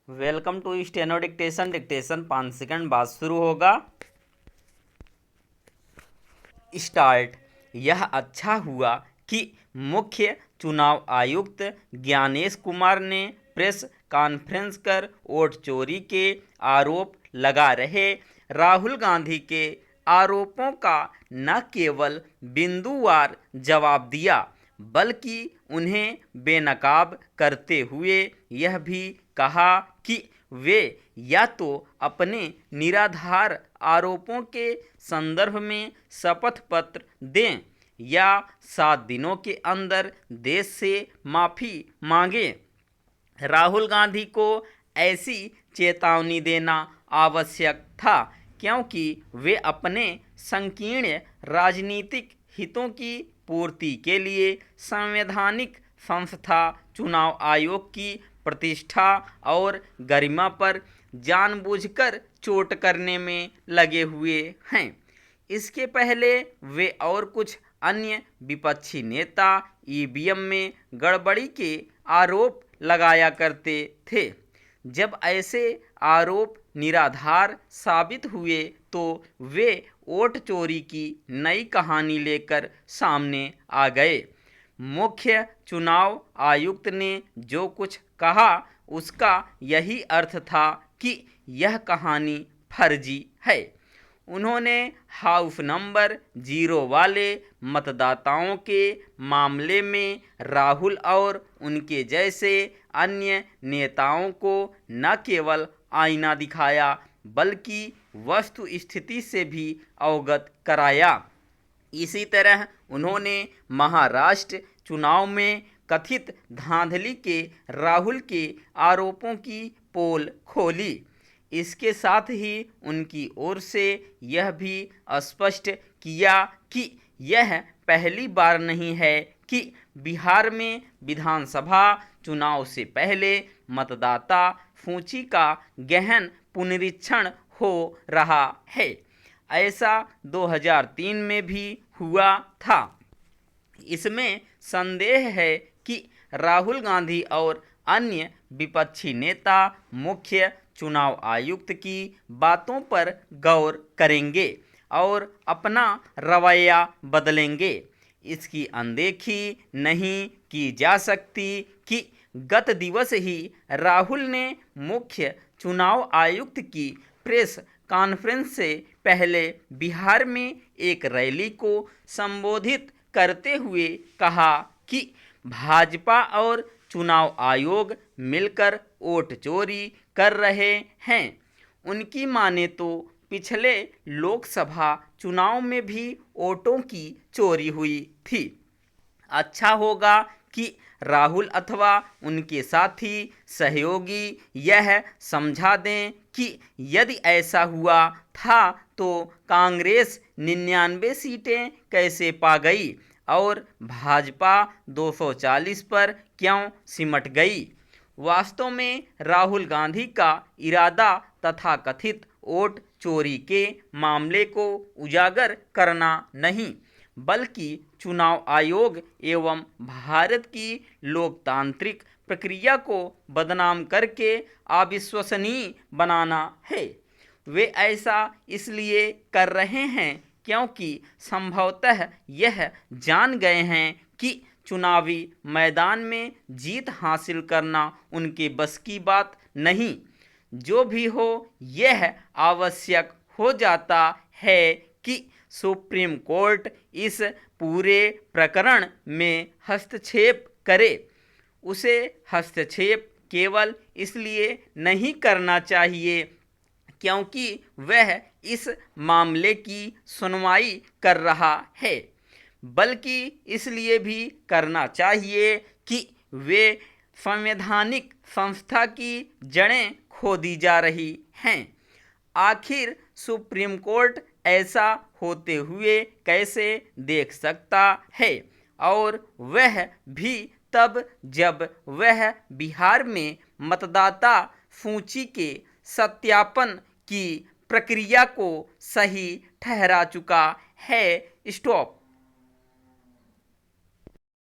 Welcome to steno dictation. Dictation 5 second बाद शुरू होगा। स्टार्ट। यह अच्छा हुआ कि मुख्य चुनाव आयुक्त ज्ञानेश कुमार ने प्रेस कॉन्फ्रेंस कर वोट चोरी के आरोप लगा रहे राहुल गांधी के आरोपों का न केवल बिंदुवार जवाब दिया बल्कि उन्हें बेनकाब करते हुए यह भी कहा कि वे या तो अपने निराधार आरोपों के संदर्भ में शपथ पत्र दें या 7 दिनों के अंदर देश से माफ़ी मांगें। राहुल गांधी को ऐसी चेतावनी देना आवश्यक था क्योंकि वे अपने संकीर्ण राजनीतिक हितों की पूर्ति के लिए संवैधानिक संस्था चुनाव आयोग की प्रतिष्ठा और गरिमा पर जानबूझकर चोट करने में लगे हुए हैं। इसके पहले वे और कुछ अन्य विपक्षी नेता ईवीएम में गड़बड़ी के आरोप लगाया करते थे। जब ऐसे आरोप निराधार साबित हुए तो वे वोट चोरी की नई कहानी लेकर सामने आ गए। मुख्य चुनाव आयुक्त ने जो कुछ कहा उसका यही अर्थ था कि यह कहानी फर्जी है। उन्होंने हाउस नंबर 0 वाले मतदाताओं के मामले में राहुल और उनके जैसे अन्य नेताओं को न केवल आईना दिखाया बल्कि वस्तु स्थिति से भी अवगत कराया। इसी तरह उन्होंने महाराष्ट्र चुनाव में कथित धांधली के राहुल के आरोपों की पोल खोली। इसके साथ ही उनकी ओर से यह भी स्पष्ट किया कि यह पहली बार नहीं है कि बिहार में विधानसभा चुनाव से पहले मतदाता सूची का गहन पुनरीक्षण हो रहा है। ऐसा 2003 में भी हुआ था। इसमें संदेह है कि राहुल गांधी और अन्य विपक्षी नेता मुख्य चुनाव आयुक्त की बातों पर गौर करेंगे और अपना रवैया बदलेंगे। इसकी अनदेखी नहीं की जा सकती कि गत दिवस ही राहुल ने मुख्य चुनाव आयुक्त की प्रेस कॉन्फ्रेंस से पहले बिहार में एक रैली को संबोधित करते हुए कहा कि भाजपा और चुनाव आयोग मिलकर वोट चोरी कर रहे हैं। उनकी माने तो पिछले लोकसभा चुनाव में भी वोटों की चोरी हुई थी। अच्छा होगा कि राहुल अथवा उनके साथी सहयोगी यह समझा दें कि यदि ऐसा हुआ था तो कांग्रेस 99 सीटें कैसे पा गई और भाजपा 240 पर क्यों सिमट गई। वास्तव में राहुल गांधी का इरादा तथा कथित वोट चोरी के मामले को उजागर करना नहीं बल्कि चुनाव आयोग एवं भारत की लोकतांत्रिक प्रक्रिया को बदनाम करके अविश्वसनीय बनाना है। वे ऐसा इसलिए कर रहे हैं क्योंकि संभवतः यह जान गए हैं कि चुनावी मैदान में जीत हासिल करना उनके बस की बात नहीं। जो भी हो यह आवश्यक हो जाता है कि सुप्रीम कोर्ट इस पूरे प्रकरण में हस्तक्षेप करे। उसे हस्तक्षेप केवल इसलिए नहीं करना चाहिए क्योंकि वह इस मामले की सुनवाई कर रहा है बल्कि इसलिए भी करना चाहिए कि वे संवैधानिक संस्था की जड़ें खोदी जा रही हैं। आखिर सुप्रीम कोर्ट ऐसा होते हुए कैसे देख सकता है और वह भी तब जब वह बिहार में मतदाता सूची के सत्यापन की प्रक्रिया को सही ठहरा चुका है। स्टॉप।